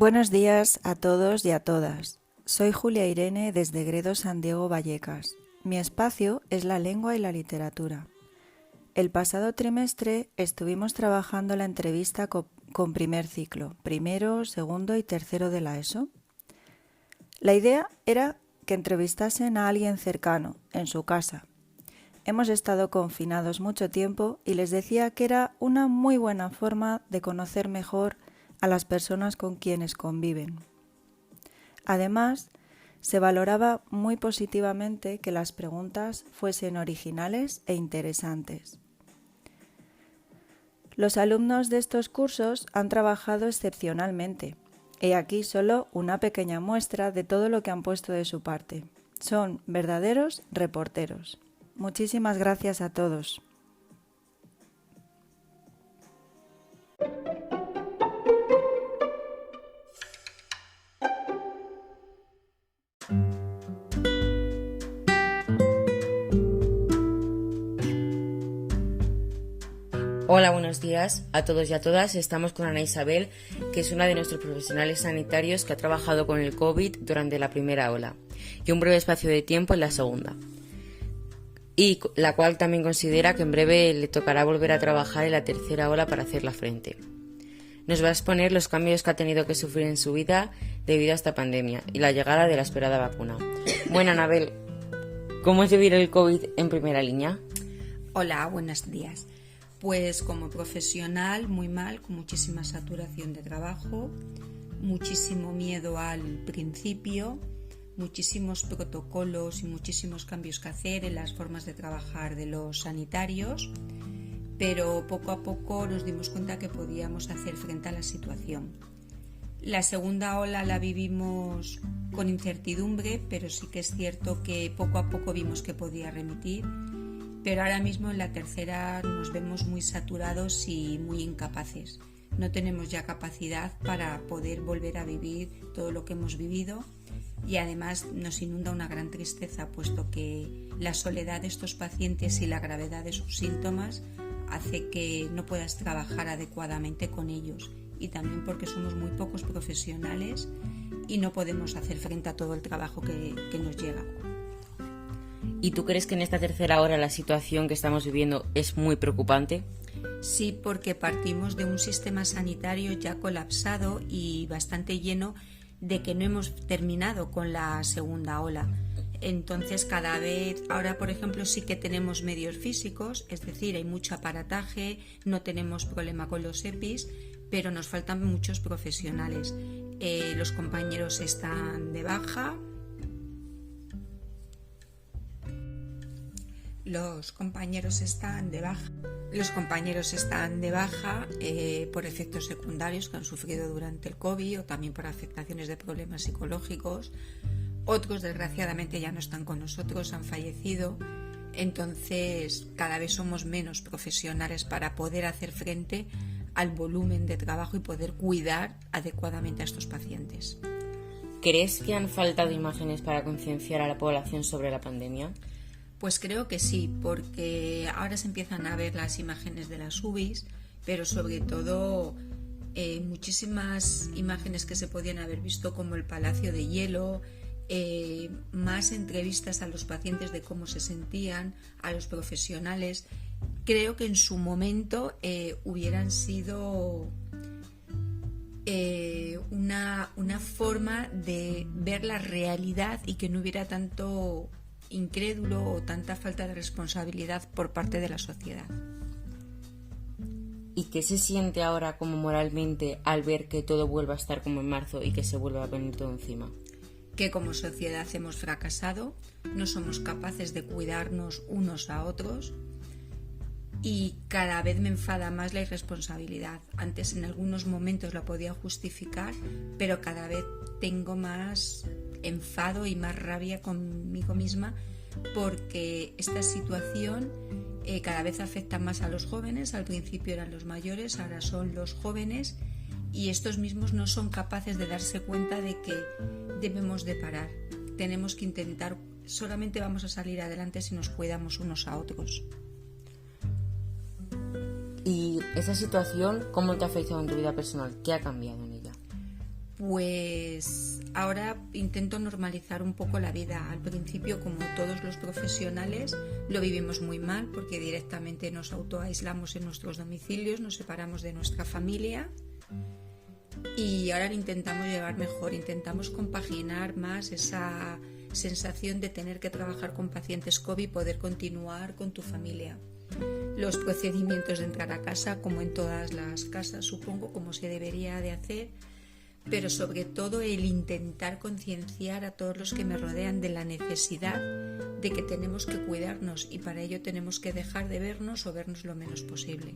Buenos días a todos y a todas. Soy Julia Irene desde Gredo San Diego Vallecas. Mi espacio es la lengua y la literatura. El pasado trimestre estuvimos trabajando la entrevista con primer ciclo, primero, segundo y tercero de la ESO. La idea era que entrevistasen a alguien cercano, en su casa. Hemos estado confinados mucho tiempo y les decía que era una muy buena forma de conocer mejor a las personas con quienes conviven. Además, se valoraba muy positivamente que las preguntas fuesen originales e interesantes. Los alumnos de estos cursos han trabajado excepcionalmente. He aquí solo una pequeña muestra de todo lo que han puesto de su parte. Son verdaderos reporteros. Muchísimas gracias a todos. Hola, buenos días a todos y a todas. Estamos con Ana Isabel, que es una de nuestros profesionales sanitarios que ha trabajado con el COVID durante la primera ola y un breve espacio de tiempo en la segunda, y la cual también considera que en breve le tocará volver a trabajar en la tercera ola para hacerla frente. Nos va a exponer los cambios que ha tenido que sufrir en su vida debido a esta pandemia y la llegada de la esperada vacuna. Bueno, Anabel, ¿cómo es vivir el COVID en primera línea? Hola, buenos días. Pues como profesional, muy mal, con muchísima saturación de trabajo, muchísimo miedo al principio, muchísimos protocolos y muchísimos cambios que hacer en las formas de trabajar de los sanitarios, pero poco a poco nos dimos cuenta que podíamos hacer frente a la situación. La segunda ola la vivimos con incertidumbre, pero sí que es cierto que poco a poco vimos que podía remitir. Pero ahora mismo en la tercera nos vemos muy saturados y muy incapaces. No tenemos ya capacidad para poder volver a vivir todo lo que hemos vivido y además nos inunda una gran tristeza, puesto que la soledad de estos pacientes y la gravedad de sus síntomas hace que no puedas trabajar adecuadamente con ellos, y también porque somos muy pocos profesionales y no podemos hacer frente a todo el trabajo que nos llega. ¿Y tú crees que en esta tercera ola la situación que estamos viviendo es muy preocupante? Sí, porque partimos de un sistema sanitario ya colapsado y bastante lleno, de que no hemos terminado con la segunda ola. Entonces cada vez, ahora por ejemplo sí que tenemos medios físicos, es decir, hay mucho aparataje, no tenemos problema con los EPIs, pero nos faltan muchos profesionales. Los compañeros están de baja. Los compañeros están de baja por efectos secundarios que han sufrido durante el COVID o también por afectaciones de problemas psicológicos. Otros, desgraciadamente, ya no están con nosotros, han fallecido. Entonces, cada vez somos menos profesionales para poder hacer frente al volumen de trabajo y poder cuidar adecuadamente a estos pacientes. ¿Crees que han faltado imágenes para concienciar a la población sobre la pandemia? Pues creo que sí, porque ahora se empiezan a ver las imágenes de las UBIs, pero sobre todo muchísimas imágenes que se podían haber visto, como el Palacio de Hielo, más entrevistas a los pacientes de cómo se sentían, a los profesionales. Creo que en su momento hubieran sido una forma de ver la realidad y que no hubiera tanto incrédulo o tanta falta de responsabilidad por parte de la sociedad. ¿Y qué se siente ahora como moralmente al ver que todo vuelva a estar como en marzo y que se vuelva a venir todo encima? Que como sociedad hemos fracasado, no somos capaces de cuidarnos unos a otros y cada vez me enfada más la irresponsabilidad. Antes en algunos momentos la podía justificar, pero cada vez tengo más enfado y más rabia conmigo misma, porque esta situación cada vez afecta más a los jóvenes. Al principio eran los mayores, ahora son los jóvenes, y estos mismos no son capaces de darse cuenta de que debemos de parar. Tenemos que intentar, solamente vamos a salir adelante si nos cuidamos unos a otros. ¿Y esa situación cómo te ha afectado en tu vida personal? ¿Qué ha cambiado en ella? Pues ahora intento normalizar un poco la vida. Al principio, como todos los profesionales, lo vivimos muy mal porque directamente nos autoaislamos en nuestros domicilios, nos separamos de nuestra familia y ahora lo intentamos llevar mejor, intentamos compaginar más esa sensación de tener que trabajar con pacientes COVID y poder continuar con tu familia. Los procedimientos de entrar a casa, como en todas las casas, supongo, como se debería de hacer, pero sobre todo el intentar concienciar a todos los que me rodean de la necesidad de que tenemos que cuidarnos y para ello tenemos que dejar de vernos o vernos lo menos posible.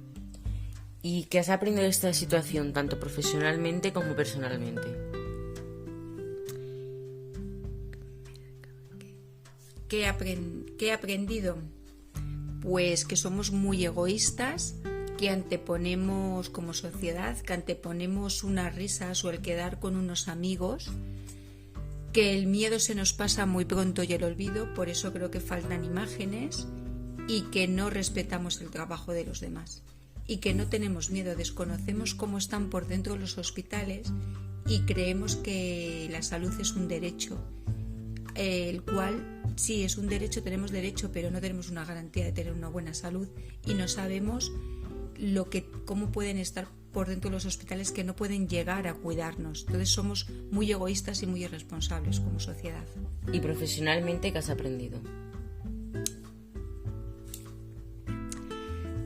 ¿Y qué has aprendido de esta situación, tanto profesionalmente como personalmente? ¿Qué he aprendido? Pues que somos muy egoístas, que anteponemos como sociedad, que anteponemos unas risas o el quedar con unos amigos, que el miedo se nos pasa muy pronto y el olvido, por eso creo que faltan imágenes, y que no respetamos el trabajo de los demás y que no tenemos miedo, desconocemos cómo están por dentro los hospitales y creemos que la salud es un derecho, el cual sí es un derecho, tenemos derecho, pero no tenemos una garantía de tener una buena salud y no sabemos cómo pueden estar por dentro de los hospitales que no pueden llegar a cuidarnos. Entonces somos muy egoístas y muy irresponsables como sociedad. ¿Y profesionalmente qué has aprendido?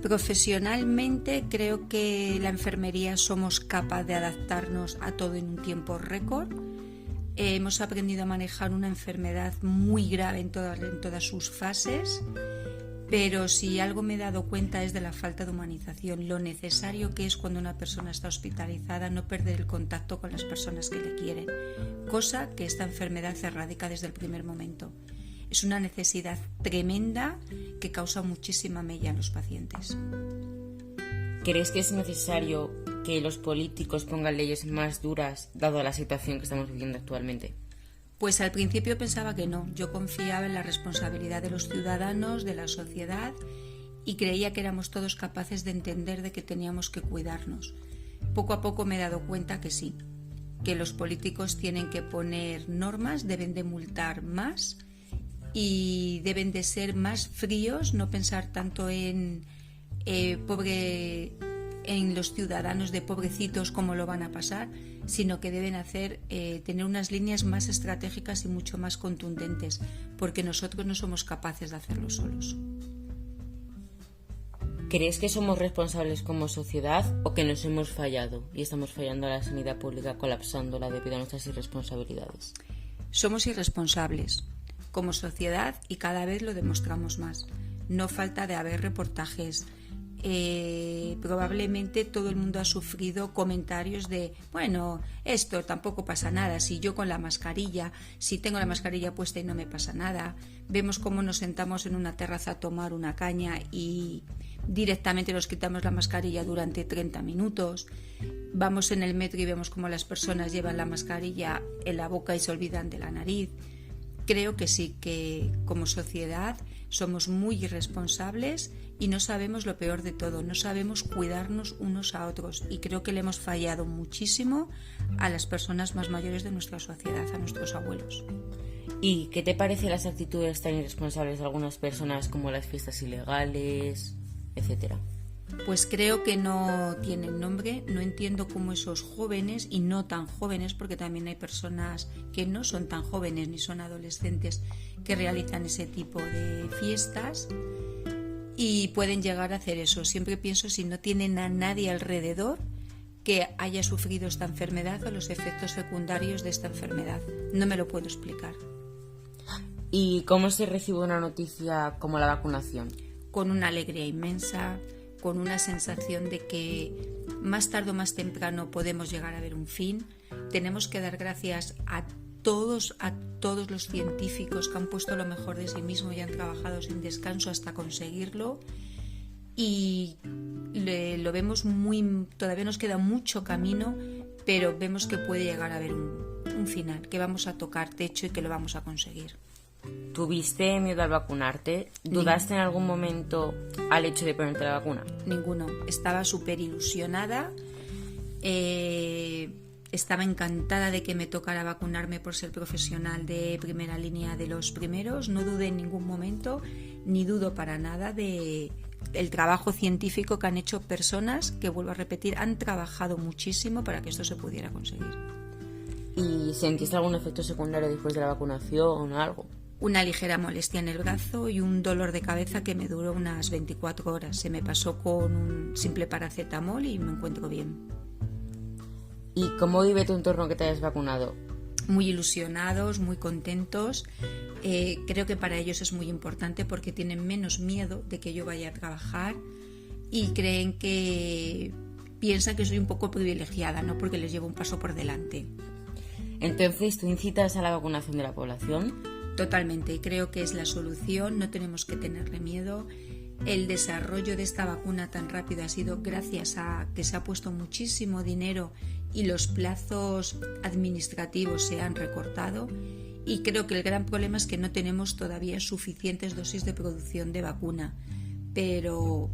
Profesionalmente creo que la enfermería somos capaces de adaptarnos a todo en un tiempo récord. Hemos aprendido a manejar una enfermedad muy grave en todas sus fases, pero si algo me he dado cuenta es de la falta de humanización, lo necesario que es cuando una persona está hospitalizada no perder el contacto con las personas que le quieren, cosa que esta enfermedad erradica desde el primer momento. Es una necesidad tremenda que causa muchísima mella en los pacientes. ¿Crees que es necesario que los políticos pongan leyes más duras, dado la situación que estamos viviendo actualmente? Pues al principio pensaba que no. Yo confiaba en la responsabilidad de los ciudadanos, de la sociedad, y creía que éramos todos capaces de entender de que teníamos que cuidarnos. Poco a poco me he dado cuenta que sí, que los políticos tienen que poner normas, deben de multar más y deben de ser más fríos, no pensar tanto en los ciudadanos de pobrecitos cómo lo van a pasar, sino que deben tener unas líneas más estratégicas y mucho más contundentes, porque nosotros no somos capaces de hacerlo solos. ¿Crees que somos responsables como sociedad o que nos hemos fallado y estamos fallando a la sanidad pública, colapsándola debido a nuestras irresponsabilidades? Somos irresponsables como sociedad y cada vez lo demostramos más. No falta de haber reportajes. Probablemente todo el mundo ha sufrido comentarios de bueno, esto tampoco pasa nada, si yo con la mascarilla, si tengo la mascarilla puesta y no me pasa nada. Vemos cómo nos sentamos en una terraza a tomar una caña y directamente nos quitamos la mascarilla durante 30 minutos. Vamos en el metro y vemos cómo las personas llevan la mascarilla en la boca y se olvidan de la nariz. Creo que sí, que como sociedad somos muy irresponsables y no sabemos lo peor de todo, no sabemos cuidarnos unos a otros y creo que le hemos fallado muchísimo a las personas más mayores de nuestra sociedad, a nuestros abuelos. ¿Y qué te parecen las actitudes tan irresponsables de algunas personas como las fiestas ilegales, etcétera? Pues creo que no tienen nombre, no entiendo cómo esos jóvenes y no tan jóvenes, porque también hay personas que no son tan jóvenes ni son adolescentes que realizan ese tipo de fiestas y pueden llegar a hacer eso. Siempre pienso si no tienen a nadie alrededor que haya sufrido esta enfermedad o los efectos secundarios de esta enfermedad. No me lo puedo explicar. ¿Y cómo se recibe una noticia como la vacunación? Con una alegría inmensa, con una sensación de que más tarde o más temprano podemos llegar a ver un fin. Tenemos que dar gracias a todos los científicos que han puesto lo mejor de sí mismos y han trabajado sin descanso hasta conseguirlo. Y lo vemos todavía nos queda mucho camino, pero vemos que puede llegar a haber un final, que vamos a tocar techo y que lo vamos a conseguir. ¿Tuviste miedo al vacunarte? ¿Dudaste en algún momento al hecho de ponerte la vacuna? Ninguno. Estaba súper ilusionada. estaba encantada de que me tocara vacunarme por ser profesional de primera línea de los primeros. No dudé en ningún momento, ni dudo para nada del trabajo científico que han hecho personas que, vuelvo a repetir, han trabajado muchísimo para que esto se pudiera conseguir. ¿Y sentiste algún efecto secundario después de la vacunación o algo? Una ligera molestia en el brazo y un dolor de cabeza que me duró unas 24 horas. Se me pasó con un simple paracetamol y me encuentro bien. ¿Y cómo vive tu entorno que te hayas vacunado? Muy ilusionados, muy contentos. Creo que para ellos es muy importante porque tienen menos miedo de que yo vaya a trabajar y piensan que soy un poco privilegiada, ¿no? Porque les llevo un paso por delante. Entonces, ¿tú incitas a la vacunación de la población? Totalmente, creo que es la solución, no tenemos que tenerle miedo. El desarrollo de esta vacuna tan rápido ha sido gracias a que se ha puesto muchísimo dinero y los plazos administrativos se han recortado, y creo que el gran problema es que no tenemos todavía suficientes dosis de producción de vacuna, pero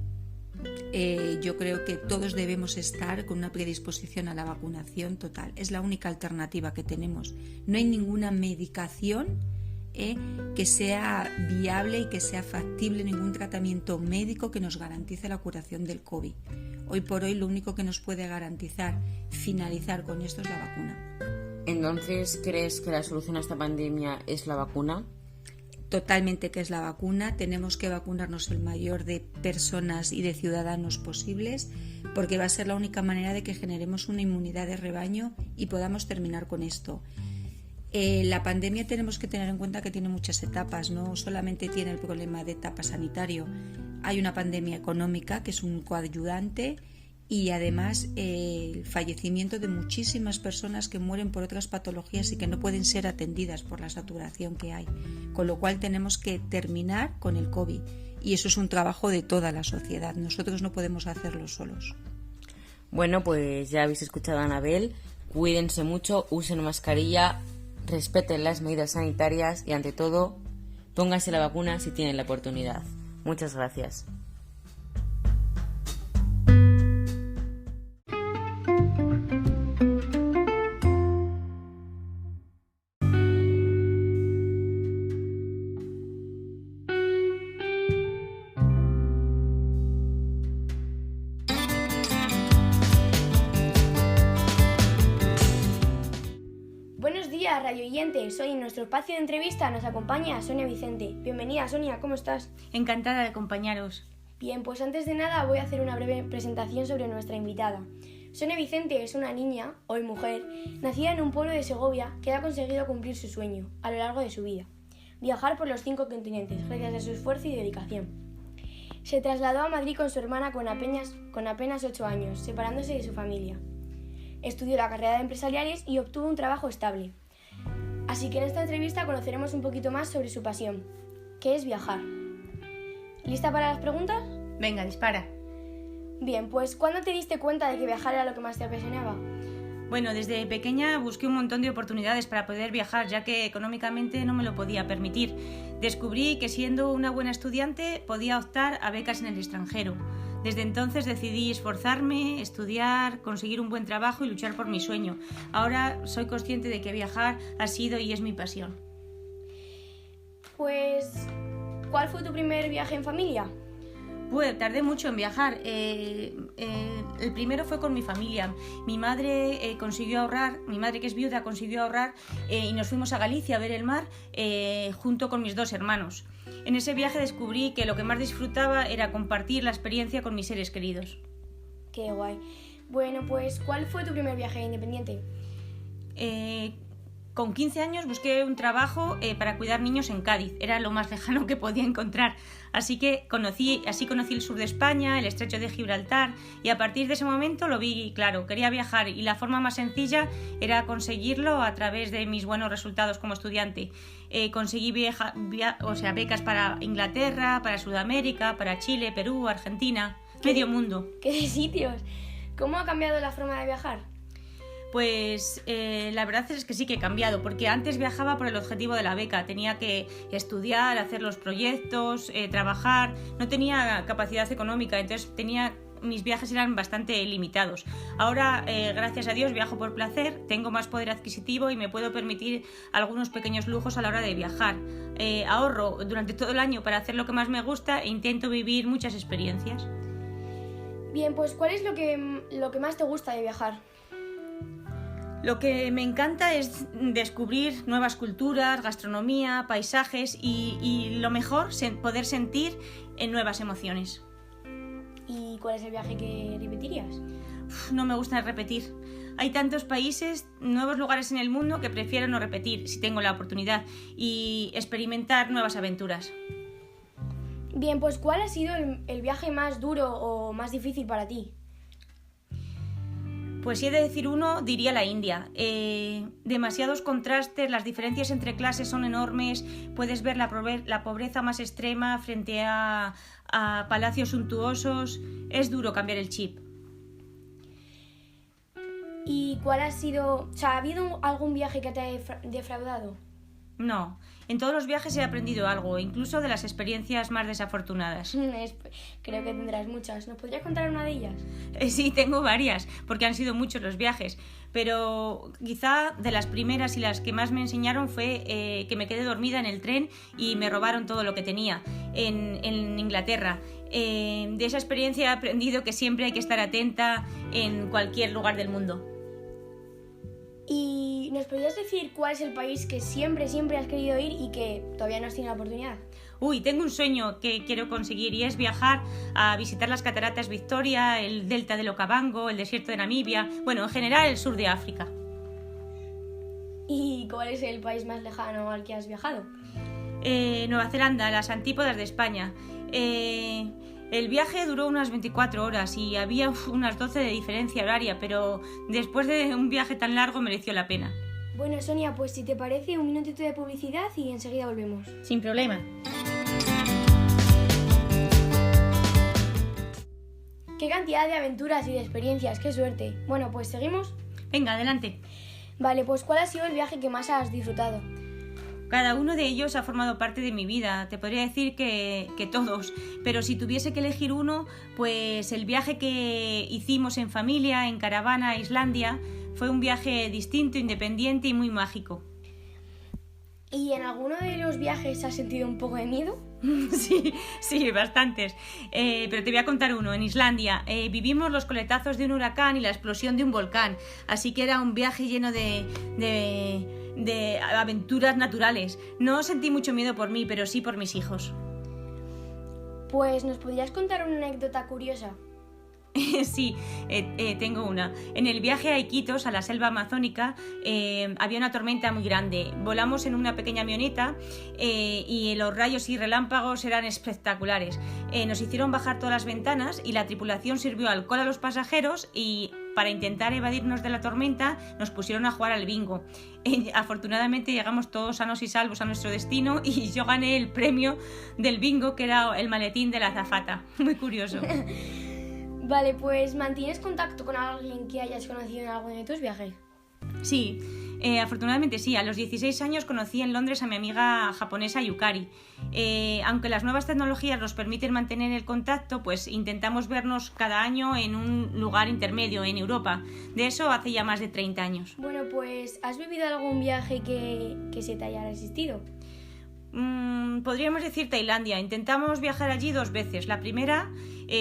yo creo que todos debemos estar con una predisposición a la vacunación total. Es la única alternativa que tenemos. No hay ninguna medicación que sea viable y que sea factible, ningún tratamiento médico que nos garantice la curación del COVID. Hoy por hoy lo único que nos puede garantizar finalizar con esto es la vacuna. Entonces, ¿crees que la solución a esta pandemia es la vacuna? Totalmente que es la vacuna. Tenemos que vacunarnos el mayor de personas y de ciudadanos posibles, porque va a ser la única manera de que generemos una inmunidad de rebaño y podamos terminar con esto. La pandemia tenemos que tener en cuenta que tiene muchas etapas, no solamente tiene el problema de etapa sanitario, hay una pandemia económica que es un coadyuvante y además el fallecimiento de muchísimas personas que mueren por otras patologías y que no pueden ser atendidas por la saturación que hay, con lo cual tenemos que terminar con el COVID y eso es un trabajo de toda la sociedad, nosotros no podemos hacerlo solos. Bueno, pues ya habéis escuchado a Anabel, cuídense mucho, usen mascarilla, respeten las medidas sanitarias y, ante todo, pónganse la vacuna si tienen la oportunidad. Muchas gracias. Buenos días, radio oyentes. Hoy en nuestro espacio de entrevista nos acompaña Sonia Vicente. Bienvenida, Sonia, ¿cómo estás? Encantada de acompañaros. Bien, pues antes de nada voy a hacer una breve presentación sobre nuestra invitada. Sonia Vicente es una niña, hoy mujer, nacida en un pueblo de Segovia que ha conseguido cumplir su sueño a lo largo de su vida: viajar por los 5 continentes gracias a su esfuerzo y dedicación. Se trasladó a Madrid con su hermana con apenas 8 años, separándose de su familia. Estudió la carrera de empresariales y obtuvo un trabajo estable. Así que en esta entrevista conoceremos un poquito más sobre su pasión, que es viajar. ¿Lista para las preguntas? Venga, dispara. Bien, pues ¿cuándo te diste cuenta de que viajar era lo que más te apasionaba? Bueno, desde pequeña busqué un montón de oportunidades para poder viajar, ya que económicamente no me lo podía permitir. Descubrí que siendo una buena estudiante podía optar a becas en el extranjero. Desde entonces decidí esforzarme, estudiar, conseguir un buen trabajo y luchar por mi sueño. Ahora soy consciente de que viajar ha sido y es mi pasión. Pues, ¿cuál fue tu primer viaje en familia? Pues tardé mucho en viajar. El primero fue con mi familia. Mi madre consiguió ahorrar, mi madre que es viuda consiguió ahorrar y nos fuimos a Galicia a ver el mar junto con mis 2 hermanos. En ese viaje descubrí que lo que más disfrutaba era compartir la experiencia con mis seres queridos. Qué guay. Bueno, pues ¿cuál fue tu primer viaje independiente? Con 15 años busqué un trabajo para cuidar niños en Cádiz. Era lo más lejano que podía encontrar. Así conocí el sur de España, el estrecho de Gibraltar, y a partir de ese momento lo vi claro. Quería viajar y la forma más sencilla era conseguirlo a través de mis buenos resultados como estudiante. Conseguí becas para Inglaterra, para Sudamérica, para Chile, Perú, Argentina, medio mundo. ¿Qué sitios? ¿Cómo ha cambiado la forma de viajar? Pues la verdad es que sí que he cambiado, porque antes viajaba por el objetivo de la beca, tenía que estudiar, hacer los proyectos, trabajar, no tenía capacidad económica, entonces tenía mis viajes eran bastante limitados. Ahora, gracias a Dios, viajo por placer, tengo más poder adquisitivo y me puedo permitir algunos pequeños lujos a la hora de viajar. Ahorro durante todo el año para hacer lo que más me gusta e intento vivir muchas experiencias. Bien, pues ¿cuál es lo que más te gusta de viajar? Lo que me encanta es descubrir nuevas culturas, gastronomía, paisajes y lo mejor, poder sentir nuevas emociones. ¿Y cuál es el viaje que repetirías? No me gusta repetir. Hay tantos países, nuevos lugares en el mundo que prefiero no repetir si tengo la oportunidad y experimentar nuevas aventuras. Bien, pues ¿cuál ha sido el viaje más duro o más difícil para ti? Pues si he de decir uno, diría la India. Demasiados contrastes, las diferencias entre clases son enormes, puedes ver la pobreza más extrema frente a palacios suntuosos. Es duro cambiar el chip. ¿Y cuál ha sido, ¿ha habido algún viaje que te haya defraudado? No, en todos los viajes he aprendido algo, incluso de las experiencias más desafortunadas. Creo que tendrás muchas. ¿Nos podrías contar una de ellas? Sí, tengo varias, porque han sido muchos los viajes, pero quizá de las primeras y las que más me enseñaron fue que me quedé dormida en el tren y me robaron todo lo que tenía en Inglaterra. De esa experiencia he aprendido que siempre hay que estar atenta en cualquier lugar del mundo. ¿Y nos podrías decir cuál es el país que siempre has querido ir y que todavía no has tenido la oportunidad? Tengo un sueño que quiero conseguir y es viajar a visitar las cataratas Victoria, el delta del Okavango, el desierto de Namibia, en general el sur de África. ¿Y cuál es el país más lejano al que has viajado? Nueva Zelanda, las antípodas de España. El viaje duró unas 24 horas y había unas 12 de diferencia horaria, pero después de un viaje tan largo mereció la pena. Bueno, Sonia, pues si te parece, un minutito de publicidad y enseguida volvemos. Sin problema. ¡Qué cantidad de aventuras y de experiencias! ¡Qué suerte! Bueno, pues seguimos. Venga, adelante. Vale, pues ¿cuál ha sido el viaje que más has disfrutado? Cada uno de ellos ha formado parte de mi vida, te podría decir que todos, pero si tuviese que elegir uno, pues el viaje que hicimos en familia, en caravana a Islandia, fue un viaje distinto, independiente y muy mágico. ¿Y en alguno de los viajes has sentido un poco de miedo? Sí, bastantes. Pero te voy a contar uno. En Islandia vivimos los coletazos de un huracán y la explosión de un volcán, así que era un viaje lleno de aventuras naturales. No sentí mucho miedo por mí, pero sí por mis hijos. Pues, ¿nos podrías contar una anécdota curiosa? Sí, tengo una. En el viaje a Iquitos, a la selva amazónica, había una tormenta muy grande. Volamos en una pequeña avioneta y los rayos y relámpagos eran espectaculares. Nos hicieron bajar todas las ventanas y la tripulación sirvió alcohol a los pasajeros y para intentar evadirnos de la tormenta nos pusieron a jugar al bingo. Afortunadamente llegamos todos sanos y salvos a nuestro destino y yo gané el premio del bingo, que era el maletín de la azafata. Muy curioso. Vale, pues ¿mantienes contacto con alguien que hayas conocido en alguno de tus viajes? Sí, afortunadamente sí. A los 16 años conocí en Londres a mi amiga japonesa Yukari. Aunque las nuevas tecnologías nos permiten mantener el contacto, pues intentamos vernos cada año en un lugar intermedio, en Europa. De eso hace ya más de 30 años. Bueno, pues ¿has vivido algún viaje que se te haya resistido? Podríamos decir Tailandia. Intentamos viajar allí 2 veces. La primera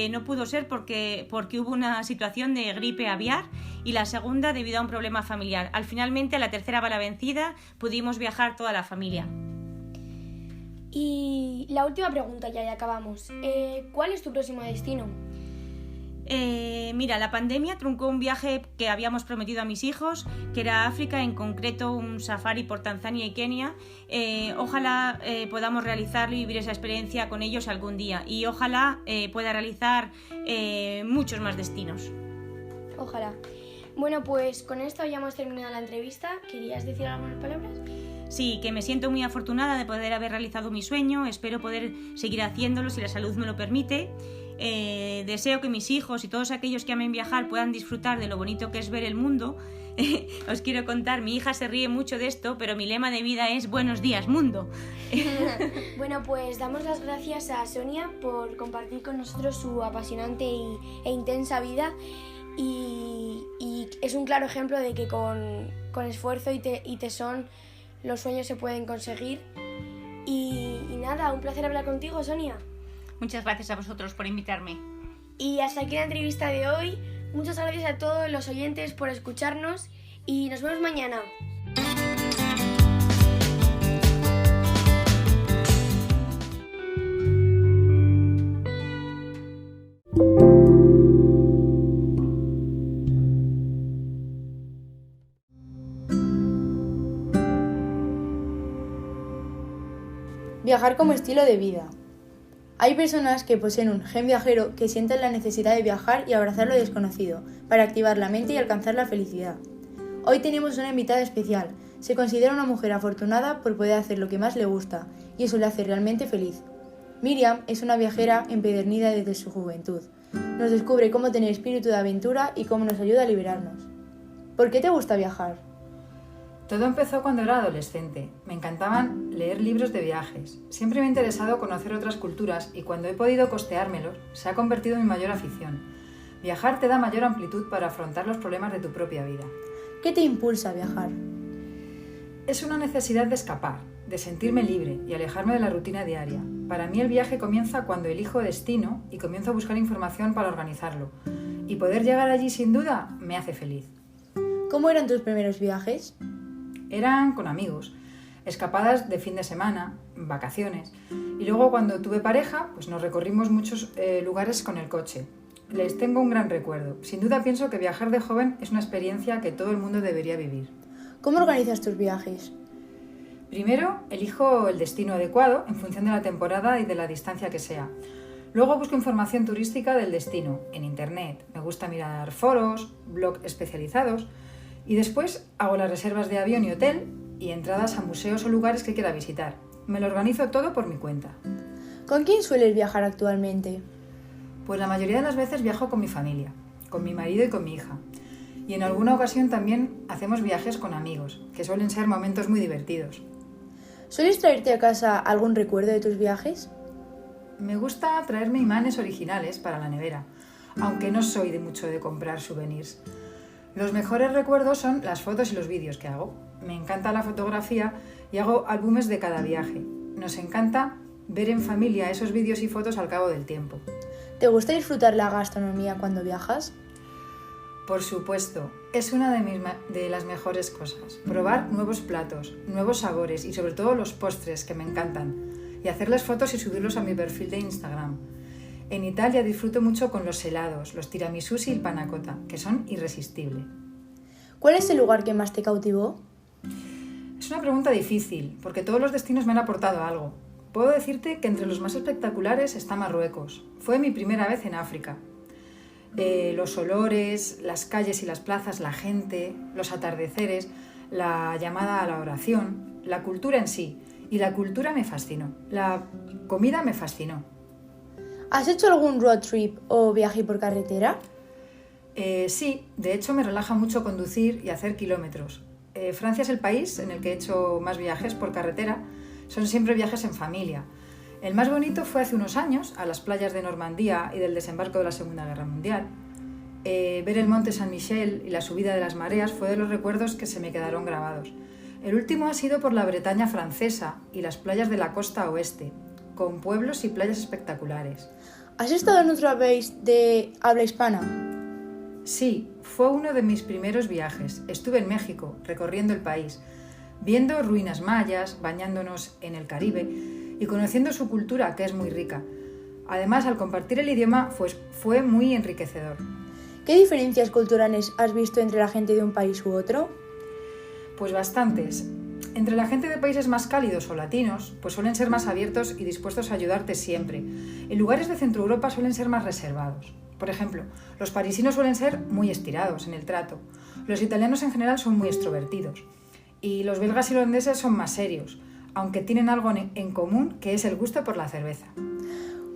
no pudo ser porque hubo una situación de gripe aviar y la segunda debido a un problema familiar. Finalmente, a la tercera bala vencida, pudimos viajar toda la familia. Y la última pregunta, ya acabamos. ¿Cuál es tu próximo destino? Mira, la pandemia truncó un viaje que habíamos prometido a mis hijos, que era África, en concreto un safari por Tanzania y Kenia. Ojalá podamos realizarlo y vivir esa experiencia con ellos algún día. Y ojalá pueda realizar muchos más destinos. Ojalá. Bueno, pues con esto ya hemos terminado la entrevista. ¿Querías decir algunas palabras? Sí, que me siento muy afortunada de poder haber realizado mi sueño. Espero poder seguir haciéndolo si la salud me lo permite. deseo que mis hijos y todos aquellos que amen viajar puedan disfrutar de lo bonito que es ver el mundo. Os quiero contar, mi hija se ríe mucho de esto, pero mi lema de vida es buenos días, mundo. Bueno, pues damos las gracias a Sonia por compartir con nosotros su apasionante e intensa vida y es un claro ejemplo de que con esfuerzo y tesón los sueños se pueden conseguir. Y nada, un placer hablar contigo, Sonia. Muchas gracias a vosotros por invitarme. Y hasta aquí la entrevista de hoy. Muchas gracias a todos los oyentes por escucharnos y nos vemos mañana. Viajar como estilo de vida. Hay personas que poseen un gen viajero que sienten la necesidad de viajar y abrazar lo desconocido, para activar la mente y alcanzar la felicidad. Hoy tenemos una invitada especial. Se considera una mujer afortunada por poder hacer lo que más le gusta, y eso le hace realmente feliz. Miriam es una viajera empedernida desde su juventud. Nos descubre cómo tener espíritu de aventura y cómo nos ayuda a liberarnos. ¿Por qué te gusta viajar? Todo empezó cuando era adolescente. Me encantaban leer libros de viajes. Siempre me ha interesado conocer otras culturas y cuando he podido costeármelos, se ha convertido en mi mayor afición. Viajar te da mayor amplitud para afrontar los problemas de tu propia vida. ¿Qué te impulsa a viajar? Es una necesidad de escapar, de sentirme libre y alejarme de la rutina diaria. Para mí el viaje comienza cuando elijo destino y comienzo a buscar información para organizarlo. Y poder llegar allí sin duda me hace feliz. ¿Cómo eran tus primeros viajes? Eran con amigos, escapadas de fin de semana, vacaciones. Y luego cuando tuve pareja, pues nos recorrimos muchos lugares con el coche. Les tengo un gran recuerdo. Sin duda pienso que viajar de joven es una experiencia que todo el mundo debería vivir. ¿Cómo organizas tus viajes? Primero, elijo el destino adecuado en función de la temporada y de la distancia que sea. Luego busco información turística del destino en internet. Me gusta mirar foros, blogs especializados. Y después hago las reservas de avión y hotel y entradas a museos o lugares que quiera visitar. Me lo organizo todo por mi cuenta. ¿Con quién sueles viajar actualmente? Pues la mayoría de las veces viajo con mi familia, con mi marido y con mi hija. Y en alguna ocasión también hacemos viajes con amigos, que suelen ser momentos muy divertidos. ¿Sueles traerte a casa algún recuerdo de tus viajes? Me gusta traerme imanes originales para la nevera, aunque no soy de mucho de comprar souvenirs. Los mejores recuerdos son las fotos y los vídeos que hago. Me encanta la fotografía y hago álbumes de cada viaje. Nos encanta ver en familia esos vídeos y fotos al cabo del tiempo. ¿Te gusta disfrutar la gastronomía cuando viajas? Por supuesto, es una de las mejores cosas. Probar nuevos platos, nuevos sabores y sobre todo los postres que me encantan. Y hacerles fotos y subirlos a mi perfil de Instagram. En Italia disfruto mucho con los helados, los tiramisús y el panna cotta, que son irresistibles. ¿Cuál es el lugar que más te cautivó? Es una pregunta difícil, porque todos los destinos me han aportado algo. Puedo decirte que entre los más espectaculares está Marruecos. Fue mi primera vez en África. Los olores, las calles y las plazas, la gente, los atardeceres, la llamada a la oración, la cultura en sí. Y la cultura me fascinó. La comida me fascinó. ¿Has hecho algún road trip o viaje por carretera? Sí, de hecho me relaja mucho conducir y hacer kilómetros. Francia es el país en el que he hecho más viajes por carretera. Son siempre viajes en familia. El más bonito fue hace unos años, a las playas de Normandía y del desembarco de la Segunda Guerra Mundial. Ver el monte Saint-Michel y la subida de las mareas fue de los recuerdos que se me quedaron grabados. El último ha sido por la Bretaña francesa y las playas de la costa oeste, con pueblos y playas espectaculares. ¿Has estado en otro país de habla hispana? Sí, fue uno de mis primeros viajes. Estuve en México, recorriendo el país, viendo ruinas mayas, bañándonos en el Caribe y conociendo su cultura, que es muy rica. Además, al compartir el idioma, fue muy enriquecedor. ¿Qué diferencias culturales has visto entre la gente de un país u otro? Pues bastantes. Entre la gente de países más cálidos o latinos, pues suelen ser más abiertos y dispuestos a ayudarte siempre. En lugares de Centro Europa suelen ser más reservados. Por ejemplo, los parisinos suelen ser muy estirados en el trato. Los italianos en general son muy extrovertidos. Y los belgas y holandeses son más serios, aunque tienen algo en común, que es el gusto por la cerveza.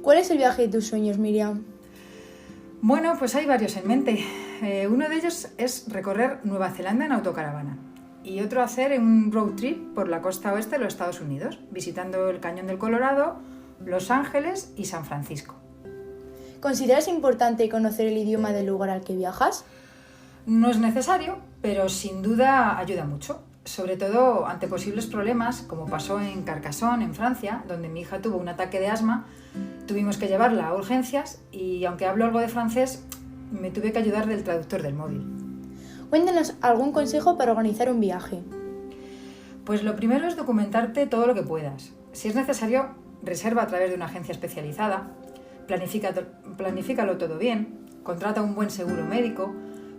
¿Cuál es el viaje de tus sueños, Miriam? Bueno, pues hay varios en mente. Uno de ellos es recorrer Nueva Zelanda en autocaravana y otro hacer un road trip por la costa oeste de los Estados Unidos, visitando el Cañón del Colorado, Los Ángeles y San Francisco. ¿Consideras importante conocer el idioma del lugar al que viajas? No es necesario, pero sin duda ayuda mucho, sobre todo ante posibles problemas, como pasó en Carcassonne, en Francia, donde mi hija tuvo un ataque de asma. Tuvimos que llevarla a urgencias y aunque hablo algo de francés, me tuve que ayudar del traductor del móvil. Cuéntanos algún consejo para organizar un viaje. Pues lo primero es documentarte todo lo que puedas. Si es necesario, reserva a través de una agencia especializada, planifícalo todo bien, contrata un buen seguro médico,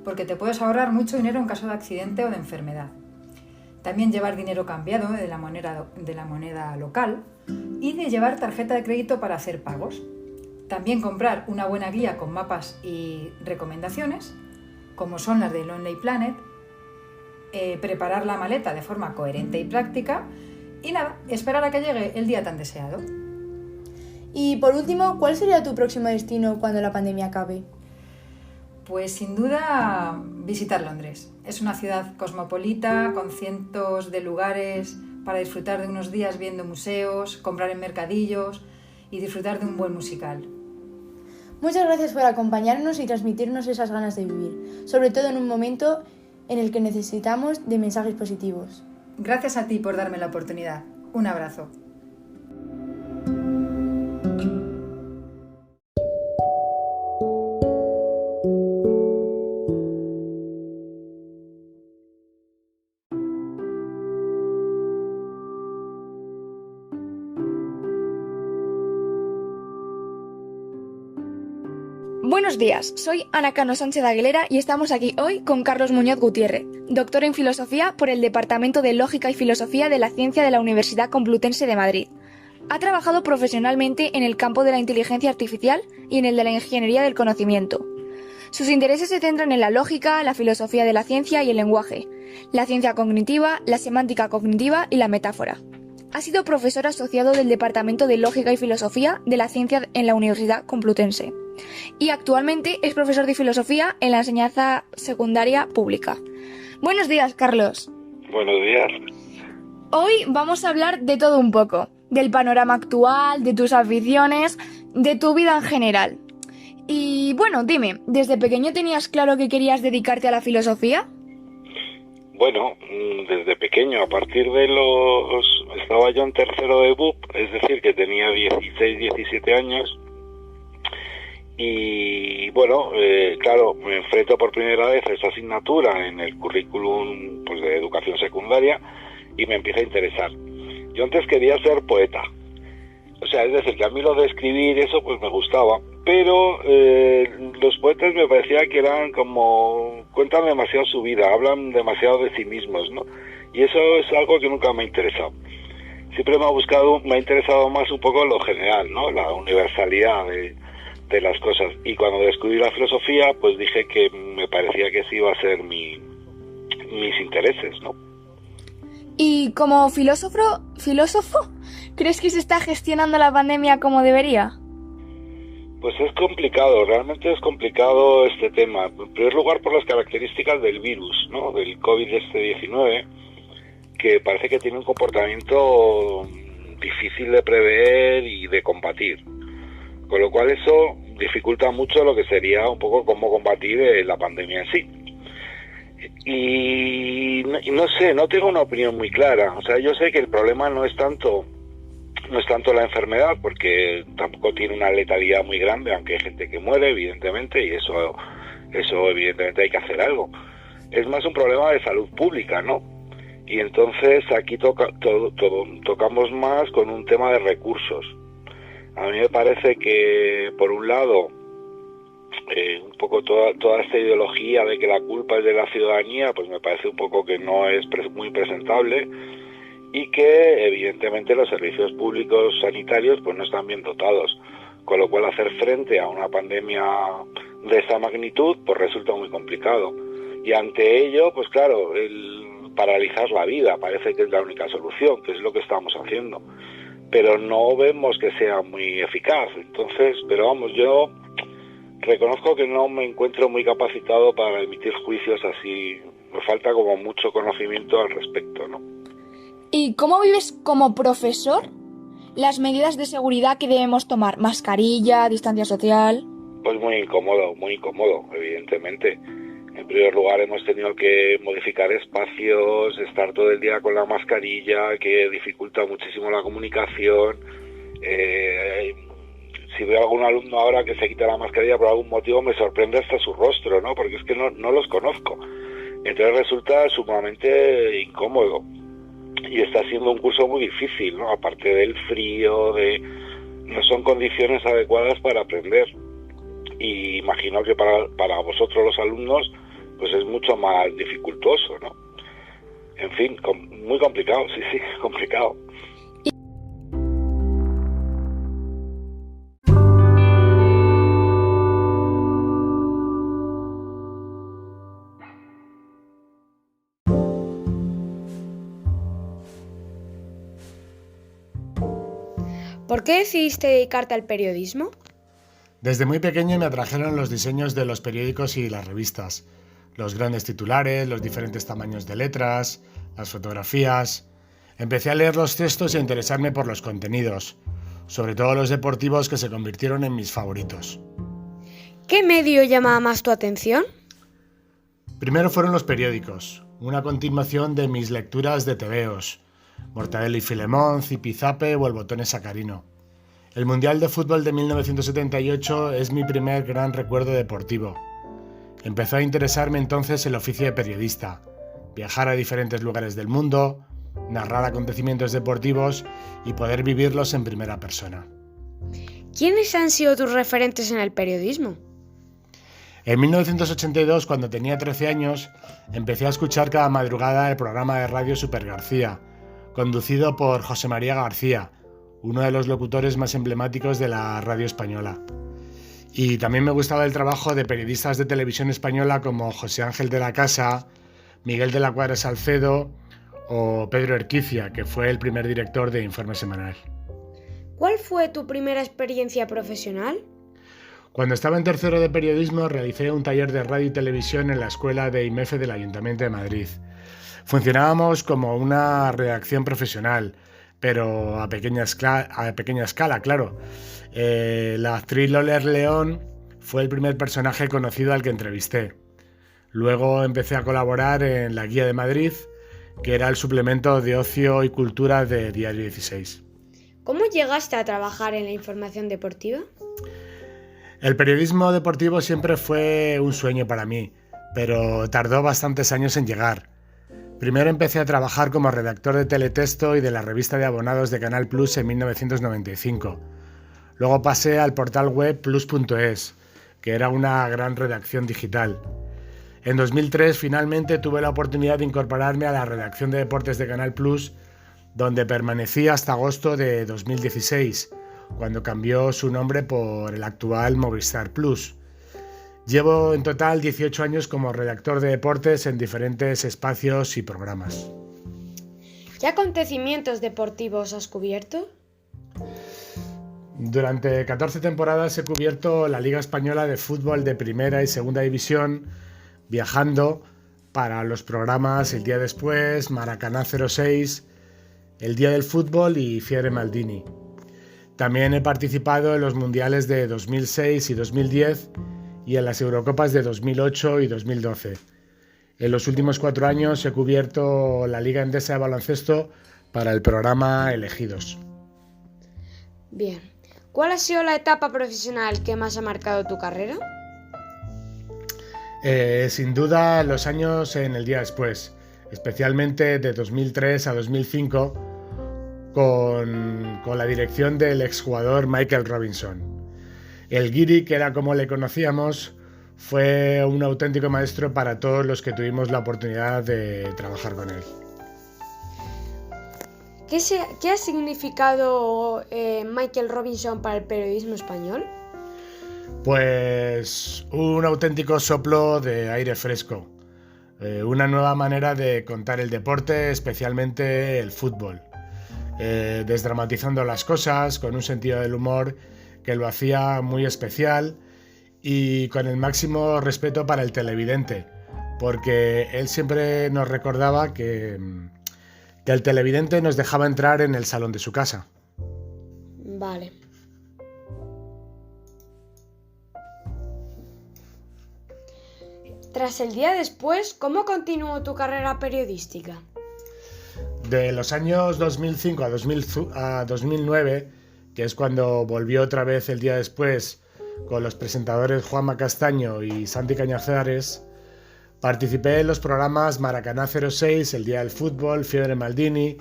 porque te puedes ahorrar mucho dinero en caso de accidente o de enfermedad. También llevar dinero cambiado de la moneda local y de llevar tarjeta de crédito para hacer pagos. También comprar una buena guía con mapas y recomendaciones, como son las de Lonely Planet, preparar la maleta de forma coherente y práctica y nada, esperar a que llegue el día tan deseado. Y por último, ¿cuál sería tu próximo destino cuando la pandemia acabe? Pues sin duda visitar Londres. Es una ciudad cosmopolita, con cientos de lugares para disfrutar de unos días viendo museos, comprar en mercadillos y disfrutar de un buen musical. Muchas gracias por acompañarnos y transmitirnos esas ganas de vivir, sobre todo en un momento en el que necesitamos de mensajes positivos. Gracias a ti por darme la oportunidad. Un abrazo. Buenos días, soy Ana Cano Sánchez Aguilera y estamos aquí hoy con Carlos Muñoz Gutiérrez, doctor en Filosofía por el Departamento de Lógica y Filosofía de la Ciencia de la Universidad Complutense de Madrid. Ha trabajado profesionalmente en el campo de la inteligencia artificial y en el de la ingeniería del conocimiento. Sus intereses se centran en la lógica, la filosofía de la ciencia y el lenguaje, la ciencia cognitiva, la semántica cognitiva y la metáfora. Ha sido profesor asociado del Departamento de Lógica y Filosofía de la Ciencia en la Universidad Complutense y actualmente es profesor de Filosofía en la enseñanza secundaria pública. Buenos días, Carlos. Buenos días. Hoy vamos a hablar de todo un poco, del panorama actual, de tus aficiones, de tu vida en general. Y bueno, dime, ¿desde pequeño tenías claro que querías dedicarte a la filosofía? Bueno, desde pequeño, a partir de estaba yo en tercero de BUP, es decir, que tenía 16, 17 años, y bueno, claro, me enfrento por primera vez a esa asignatura en el currículum pues, de educación secundaria y me empieza a interesar. Yo antes quería ser poeta, o sea, es decir, que a mí lo de escribir eso pues me gustaba, pero los poetas me parecía que eran como, cuentan demasiado su vida, hablan demasiado de sí mismos, ¿no? Y eso es algo que nunca me ha interesado. Siempre me ha interesado más un poco lo general, ¿no? La universalidad de las cosas. Y cuando descubrí la filosofía, pues dije que me parecía que ese iba a ser mis intereses, ¿no? Y como filósofo, ¿crees que se está gestionando la pandemia como debería? Pues es complicado, realmente es complicado este tema. En primer lugar por las características del virus, ¿no? Del COVID-19, que parece que tiene un comportamiento difícil de prever y de combatir. Con lo cual eso dificulta mucho lo que sería un poco cómo combatir la pandemia en sí. Y no sé, no tengo una opinión muy clara. O sea, yo sé que el problema no es tanto la enfermedad, porque tampoco tiene una letalidad muy grande, aunque hay gente que muere, evidentemente, y eso evidentemente hay que hacer algo. Es más un problema de salud pública, ¿no? Y entonces aquí tocamos más con un tema de recursos. A mí me parece que, por un lado, un poco toda esta ideología de que la culpa es de la ciudadanía, pues me parece un poco que no es muy presentable, y que evidentemente los servicios públicos sanitarios pues no están bien dotados, con lo cual hacer frente a una pandemia de esta magnitud pues resulta muy complicado. Y ante ello, pues claro, el paralizar la vida parece que es la única solución, que es lo que estamos haciendo. pero no vemos que sea muy eficaz. Entonces, pero vamos, yo reconozco que no me encuentro muy capacitado para emitir juicios así. Me falta como mucho conocimiento al respecto, ¿no? ¿Y cómo vives como profesor las medidas de seguridad que debemos tomar? ¿Mascarilla, distancia social? Pues muy incómodo, evidentemente. En primer lugar, hemos tenido que modificar espacios, estar todo el día con la mascarilla, que dificulta muchísimo la comunicación. Si veo a algún alumno ahora que se quita la mascarilla por algún motivo, me sorprende hasta su rostro, ¿no? Porque es que no los conozco. Entonces resulta sumamente incómodo. Y está siendo un curso muy difícil, ¿no? Aparte del frío, no son condiciones adecuadas para aprender. Y imagino que para vosotros los alumnos pues es mucho más dificultoso, ¿no? En fin, muy complicado, sí, complicado. ¿Por qué decidiste dedicarte al periodismo? Desde muy pequeño me atrajeron los diseños de los periódicos y las revistas, los grandes titulares, los diferentes tamaños de letras, las fotografías. Empecé a leer los textos y a interesarme por los contenidos, sobre todo los deportivos, que se convirtieron en mis favoritos. ¿Qué medio llamaba más tu atención? Primero fueron los periódicos, una continuación de mis lecturas de tebeos, Mortadelo y Filemón, Zipizape o El Botón Sacarino. El Mundial de Fútbol de 1978 es mi primer gran recuerdo deportivo. Empezó a interesarme entonces el oficio de periodista, viajar a diferentes lugares del mundo, narrar acontecimientos deportivos y poder vivirlos en primera persona. ¿Quiénes han sido tus referentes en el periodismo? En 1982, cuando tenía 13 años, empecé a escuchar cada madrugada el programa de radio Super García, conducido por José María García, uno de los locutores más emblemáticos de la radio española. Y también me gustaba el trabajo de periodistas de televisión española como José Ángel de la Casa, Miguel de la Cuadra Salcedo o Pedro Erquicia, que fue el primer director de Informe Semanal. ¿Cuál fue tu primera experiencia profesional? Cuando estaba en tercero de periodismo realicé un taller de radio y televisión en la Escuela de IMEFE del Ayuntamiento de Madrid. Funcionábamos como una redacción profesional, pero a pequeña escala, claro. La actriz Loler León fue el primer personaje conocido al que entrevisté. Luego empecé a colaborar en La Guía de Madrid, que era el suplemento de ocio y cultura de Diario 16. ¿Cómo llegaste a trabajar en la información deportiva? El periodismo deportivo siempre fue un sueño para mí, pero tardó bastantes años en llegar. Primero empecé a trabajar como redactor de teletexto y de la revista de abonados de Canal Plus en 1995. Luego pasé al portal web plus.es, que era una gran redacción digital. En 2003 finalmente tuve la oportunidad de incorporarme a la redacción de deportes de Canal Plus, donde permanecí hasta agosto de 2016, cuando cambió su nombre por el actual Movistar Plus. Llevo en total 18 años como redactor de deportes en diferentes espacios y programas. ¿Qué acontecimientos deportivos has cubierto? Durante 14 temporadas he cubierto la Liga Española de Fútbol de Primera y Segunda División, viajando para los programas El Día Después, Maracaná 06, El Día del Fútbol y Fiere Maldini. También he participado en los mundiales de 2006 y 2010 y en las Eurocopas de 2008 y 2012. En los últimos 4 años he cubierto la Liga Endesa de Baloncesto para el programa Elegidos. Bien. ¿Cuál ha sido la etapa profesional que más ha marcado tu carrera? Sin duda los años en El Día Después, especialmente de 2003 a 2005, con la dirección del exjugador Michael Robinson. El Guiri, que era como le conocíamos, fue un auténtico maestro para todos los que tuvimos la oportunidad de trabajar con él. ¿Qué ha significado Michael Robinson para el periodismo español? Pues un auténtico soplo de aire fresco, una nueva manera de contar el deporte, especialmente el fútbol. desdramatizando las cosas, con un sentido del humor que lo hacía muy especial y con el máximo respeto para el televidente, porque él siempre nos recordaba que el televidente nos dejaba entrar en el salón de su casa. Vale. Tras el día después, ¿cómo continuó tu carrera periodística? De los años 2005 a 2009, que es cuando volvió otra vez el día después con los presentadores Juanma Castaño y Santi Cañazares, participé en los programas Maracaná 06, El Día del Fútbol, Fiebre Maldini,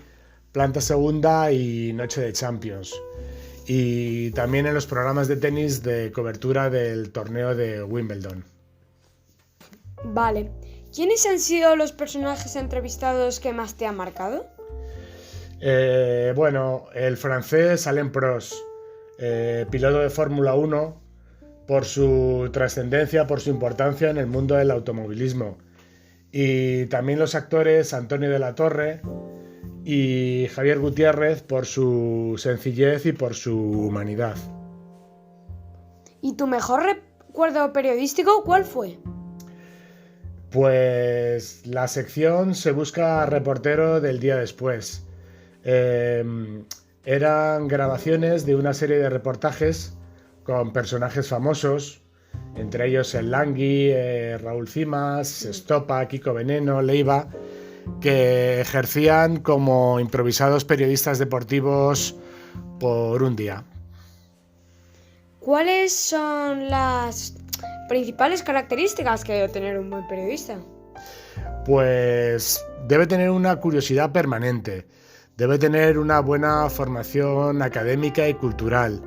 Planta Segunda y Noche de Champions. Y también en los programas de tenis de cobertura del torneo de Wimbledon. Vale. ¿Quiénes han sido los personajes entrevistados que más te han marcado? Bueno, el francés Alain Prost, piloto de Fórmula 1, por su trascendencia, por su importancia en el mundo del automovilismo. Y también los actores Antonio de la Torre y Javier Gutiérrez por su sencillez y por su humanidad. ¿Y tu mejor recuerdo periodístico cuál fue? Pues la sección Se busca reportero del día después. Eran grabaciones de una serie de reportajes con personajes famosos, entre ellos el Langui, Raúl Cimas, Estopa, Kiko Veneno, Leiva, que ejercían como improvisados periodistas deportivos por un día. ¿Cuáles son las principales características que debe tener un buen periodista? Pues debe tener una curiosidad permanente, debe tener una buena formación académica y cultural,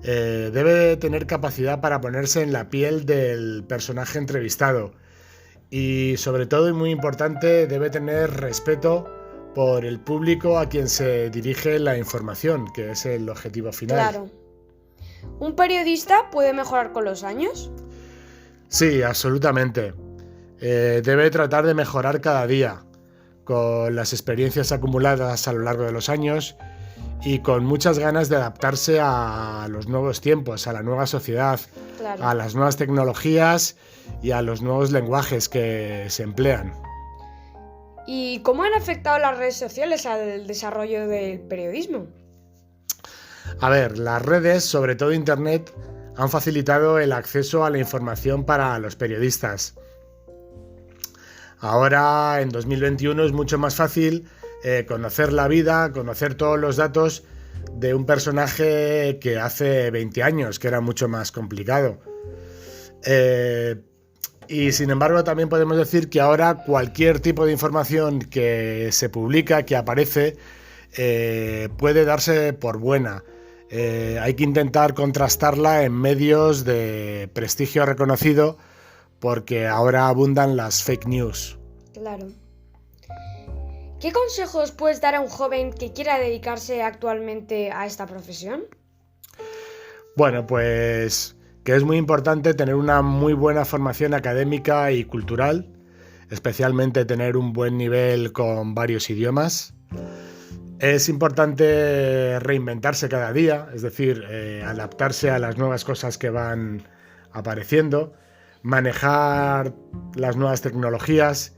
debe tener capacidad para ponerse en la piel del personaje entrevistado y, sobre todo y muy importante, debe tener respeto por el público a quien se dirige la información, que es el objetivo final. Claro. ¿Un periodista puede mejorar con los años? Sí, absolutamente. Debe tratar de mejorar cada día, con las experiencias acumuladas a lo largo de los años y con muchas ganas de adaptarse a los nuevos tiempos, a la nueva sociedad, Claro. a las nuevas tecnologías y a los nuevos lenguajes que se emplean. ¿Y cómo han afectado las redes sociales al desarrollo del periodismo? A ver, las redes, sobre todo Internet, han facilitado el acceso a la información para los periodistas. Ahora, en 2021, es mucho más fácil conocer la vida, conocer todos los datos de un personaje que hace 20 años, que era mucho más complicado. Y sin embargo, también podemos decir que ahora cualquier tipo de información que se publica, que aparece, puede darse por buena. Hay que intentar contrastarla en medios de prestigio reconocido, porque ahora abundan las fake news. Claro. ¿Qué consejos puedes dar a un joven que quiera dedicarse actualmente a esta profesión? Bueno, pues que es muy importante tener una muy buena formación académica y cultural, especialmente tener un buen nivel con varios idiomas. Es importante reinventarse cada día, es decir, adaptarse a las nuevas cosas que van apareciendo, manejar las nuevas tecnologías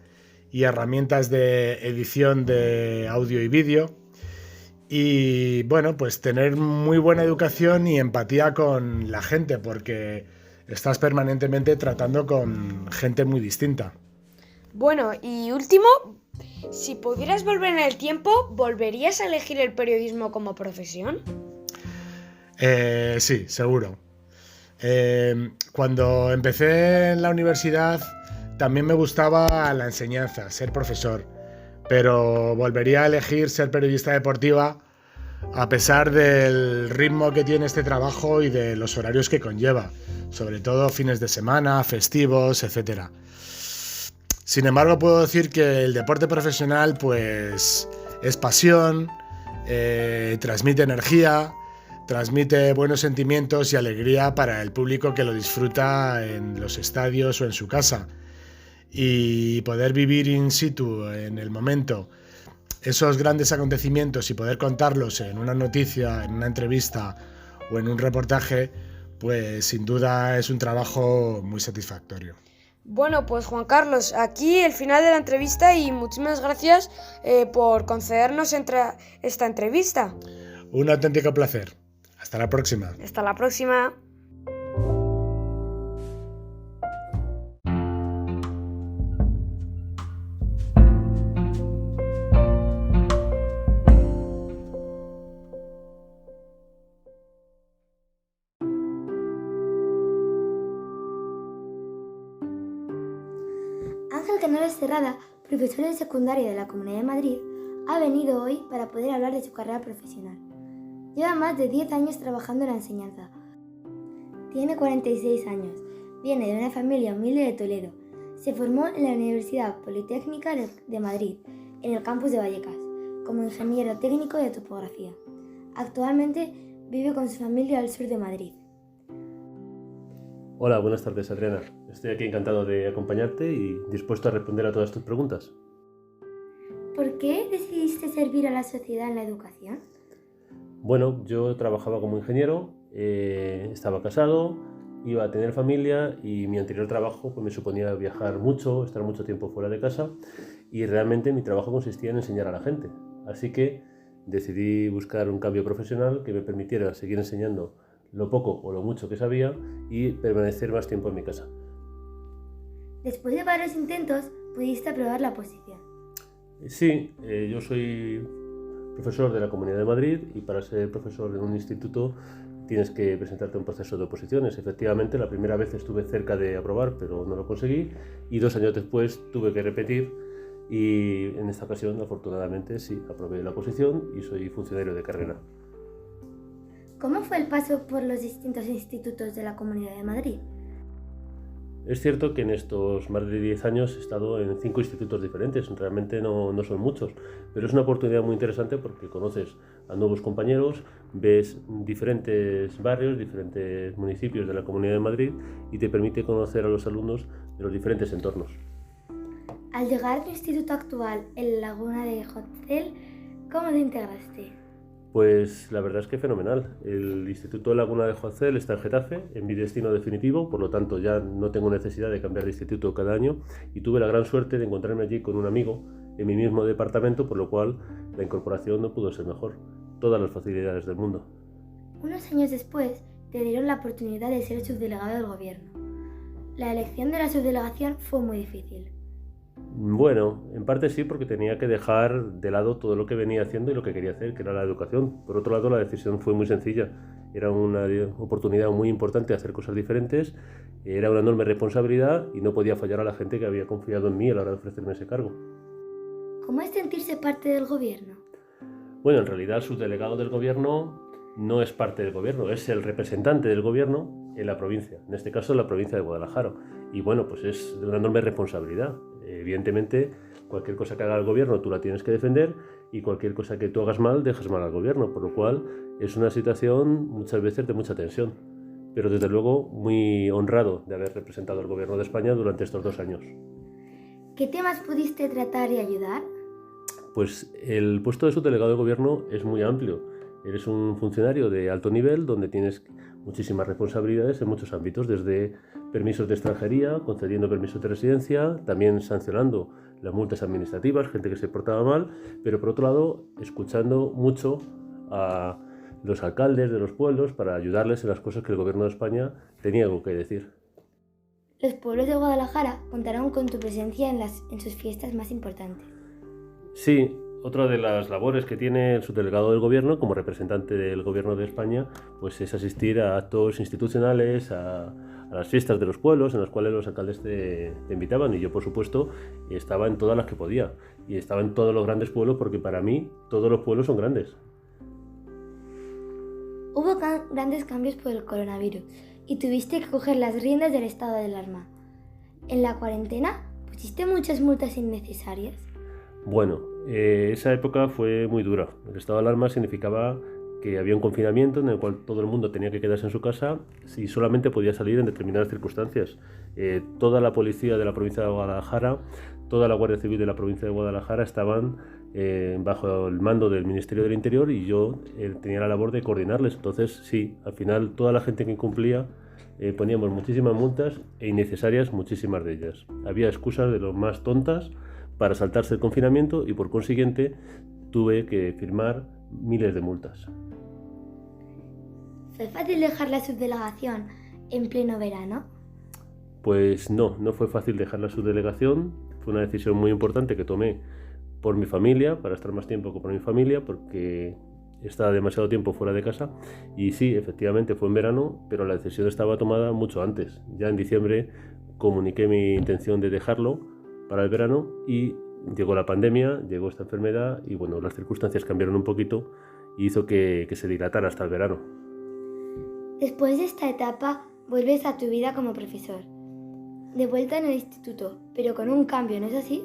y herramientas de edición de audio y vídeo. Y bueno, pues tener muy buena educación y empatía con la gente, porque estás permanentemente tratando con gente muy distinta. Bueno, y último, si pudieras volver en el tiempo, ¿volverías a elegir el periodismo como profesión? Sí, seguro. Cuando empecé en la universidad también me gustaba la enseñanza, ser profesor, pero volvería a elegir ser periodista deportiva a pesar del ritmo que tiene este trabajo y de los horarios que conlleva, sobre todo fines de semana, festivos, etc. Sin embargo, puedo decir que el deporte profesional pues es pasión, transmite energía, transmite buenos sentimientos y alegría para el público que lo disfruta en los estadios o en su casa. Y poder vivir in situ en el momento esos grandes acontecimientos y poder contarlos en una noticia, en una entrevista o en un reportaje, pues sin duda es un trabajo muy satisfactorio. Bueno, pues Juan Carlos, aquí el final de la entrevista y muchísimas gracias por concedernos esta entrevista. Un auténtico placer. Hasta la próxima. Hasta la próxima. Ángel Canales Cerrada, profesor de secundaria de la Comunidad de Madrid, ha venido hoy para poder hablar de su carrera profesional. Lleva más de 10 años trabajando en la enseñanza. Tiene 46 años, viene de una familia humilde de Toledo. Se formó en la Universidad Politécnica de Madrid, en el campus de Vallecas, como ingeniero técnico de topografía. Actualmente vive con su familia al sur de Madrid. Hola, buenas tardes, Adriana. Estoy aquí encantado de acompañarte y dispuesto a responder a todas tus preguntas. ¿Por qué decidiste servir a la sociedad en la educación? Bueno, yo trabajaba como ingeniero, estaba casado, iba a tener familia y mi anterior trabajo pues, me suponía viajar mucho, estar mucho tiempo fuera de casa y realmente mi trabajo consistía en enseñar a la gente. Así que decidí buscar un cambio profesional que me permitiera seguir enseñando lo poco o lo mucho que sabía y permanecer más tiempo en mi casa. Después de varios intentos, pudiste aprobar la oposición. Sí, yo soy profesor de la Comunidad de Madrid y para ser profesor en un instituto tienes que presentarte a un proceso de oposiciones. Efectivamente, la primera vez estuve cerca de aprobar, pero no lo conseguí y 2 años después tuve que repetir y en esta ocasión, afortunadamente, sí, aprobé la oposición y soy funcionario de carrera. ¿Cómo fue el paso por los distintos institutos de la Comunidad de Madrid? Es cierto que en estos más de 10 años he estado en 5 institutos diferentes, realmente no son muchos, pero es una oportunidad muy interesante porque conoces a nuevos compañeros, ves diferentes barrios, diferentes municipios de la Comunidad de Madrid y te permite conocer a los alumnos de los diferentes entornos. Al llegar a tu instituto actual, en Laguna de Jotzel, ¿cómo te integraste? Pues la verdad es que fenomenal. El Instituto Laguna de Jotzel está en Getafe, en mi destino definitivo, por lo tanto ya no tengo necesidad de cambiar de instituto cada año y tuve la gran suerte de encontrarme allí con un amigo en mi mismo departamento, por lo cual la incorporación no pudo ser mejor. Todas las facilidades del mundo. Unos años después te dieron la oportunidad de ser subdelegado del gobierno. La elección de la subdelegación fue muy difícil. Bueno, en parte sí, porque tenía que dejar de lado todo lo que venía haciendo y lo que quería hacer, que era la educación. Por otro lado, la decisión fue muy sencilla. Era una oportunidad muy importante de hacer cosas diferentes, era una enorme responsabilidad y no podía fallar a la gente que había confiado en mí a la hora de ofrecerme ese cargo. ¿Cómo es sentirse parte del gobierno? Bueno, en realidad el subdelegado del gobierno no es parte del gobierno, es el representante del gobierno en la provincia, en este caso en la provincia de Guadalajara. Y bueno, pues es de una enorme responsabilidad. Evidentemente, cualquier cosa que haga el gobierno tú la tienes que defender y cualquier cosa que tú hagas mal, dejas mal al gobierno, por lo cual es una situación muchas veces de mucha tensión. Pero desde luego muy honrado de haber representado al gobierno de España durante estos 2 años. ¿Qué temas pudiste tratar y ayudar? Pues el puesto de subdelegado de gobierno es muy amplio. Eres un funcionario de alto nivel donde tienes muchísimas responsabilidades en muchos ámbitos, desde permisos de extranjería, concediendo permisos de residencia, también sancionando las multas administrativas, gente que se portaba mal, pero por otro lado escuchando mucho a los alcaldes de los pueblos para ayudarles en las cosas que el gobierno de España tenía algo que decir. Los pueblos de Guadalajara contaron con tu presencia en sus fiestas más importantes. Sí, otra de las labores que tiene el subdelegado del gobierno como representante del gobierno de España pues es asistir a actos institucionales, a las fiestas de los pueblos en las cuales los alcaldes te invitaban y yo por supuesto estaba en todas las que podía y estaba en todos los grandes pueblos porque para mí todos los pueblos son grandes. Hubo grandes cambios por el coronavirus y tuviste que coger las riendas del estado de alarma. ¿En la cuarentena pusiste muchas multas innecesarias? Bueno, esa época fue muy dura. El estado de alarma significaba que había un confinamiento en el cual todo el mundo tenía que quedarse en su casa y solamente podía salir en determinadas circunstancias. Toda la policía de la provincia de Guadalajara, toda la Guardia Civil de la provincia de Guadalajara estaban bajo el mando del Ministerio del Interior y yo tenía la labor de coordinarles. Entonces, sí, al final toda la gente que incumplía poníamos muchísimas multas e innecesarias muchísimas de ellas. Había excusas de lo más tontas para saltarse el confinamiento y por consiguiente tuve que firmar miles de multas. ¿Fue fácil dejar la subdelegación en pleno verano? Pues no fue fácil dejar la subdelegación. Fue una decisión muy importante que tomé por mi familia, para estar más tiempo con mi familia, porque estaba demasiado tiempo fuera de casa. Y sí, efectivamente fue en verano, pero la decisión estaba tomada mucho antes. Ya en diciembre comuniqué mi intención de dejarlo para el verano y llegó la pandemia, llegó esta enfermedad y bueno, las circunstancias cambiaron un poquito y hizo que se dilatara hasta el verano. Después de esta etapa, vuelves a tu vida como profesor. De vuelta en el instituto, pero con un cambio, ¿no es así?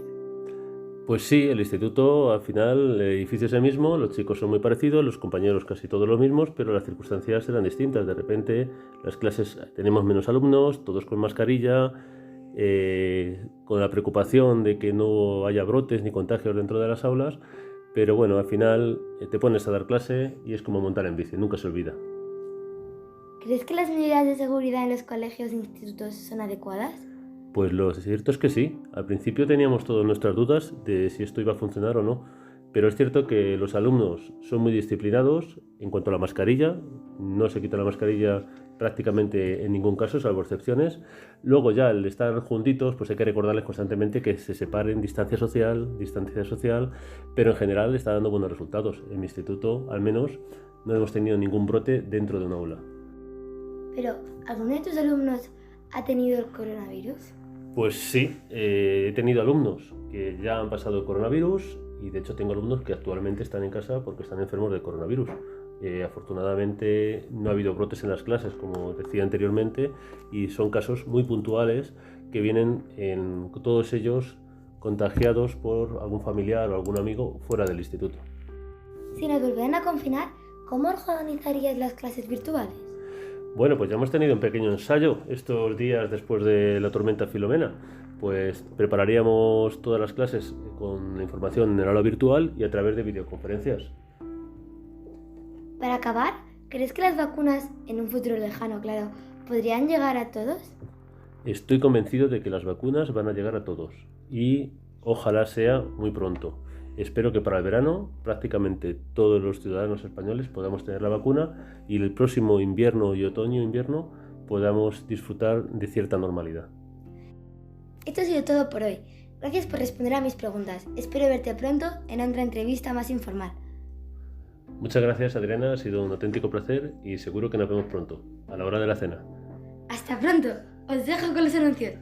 Pues sí, el instituto, al final, el edificio es el mismo, los chicos son muy parecidos, los compañeros casi todos los mismos, pero las circunstancias eran distintas. De repente, las clases tenemos menos alumnos, todos con mascarilla, con la preocupación de que no haya brotes ni contagios dentro de las aulas, pero bueno, al final te pones a dar clase y es como montar en bici, nunca se olvida. ¿Crees que las medidas de seguridad en los colegios e institutos son adecuadas? Pues lo cierto es que sí. Al principio teníamos todas nuestras dudas de si esto iba a funcionar o no, pero es cierto que los alumnos son muy disciplinados en cuanto a la mascarilla, no se quita la mascarilla prácticamente en ningún caso, salvo excepciones. Luego ya al estar juntitos, pues hay que recordarles constantemente que se separen, distancia social, pero en general está dando buenos resultados. En mi instituto, al menos, no hemos tenido ningún brote dentro de un aula. Pero, ¿alguno de tus alumnos ha tenido el coronavirus? Pues sí, he tenido alumnos que ya han pasado el coronavirus y de hecho tengo alumnos que actualmente están en casa porque están enfermos del coronavirus. Afortunadamente no ha habido brotes en las clases, como decía anteriormente, y son casos muy puntuales que vienen en todos ellos contagiados por algún familiar o algún amigo fuera del instituto. Si nos volvieran a confinar, ¿cómo organizarías las clases virtuales? Bueno, pues ya hemos tenido un pequeño ensayo estos días después de la tormenta Filomena. Pues prepararíamos todas las clases con la información en el aula virtual y a través de videoconferencias. Para acabar, ¿crees que las vacunas, en un futuro lejano, claro, podrían llegar a todos? Estoy convencido de que las vacunas van a llegar a todos y ojalá sea muy pronto. Espero que para el verano prácticamente todos los ciudadanos españoles podamos tener la vacuna y el próximo invierno y otoño-invierno podamos disfrutar de cierta normalidad. Esto ha sido todo por hoy. Gracias por responder a mis preguntas. Espero verte pronto en otra entrevista más informal. Muchas gracias, Adriana. Ha sido un auténtico placer y seguro que nos vemos pronto, a la hora de la cena. ¡Hasta pronto! Os dejo con los anuncios.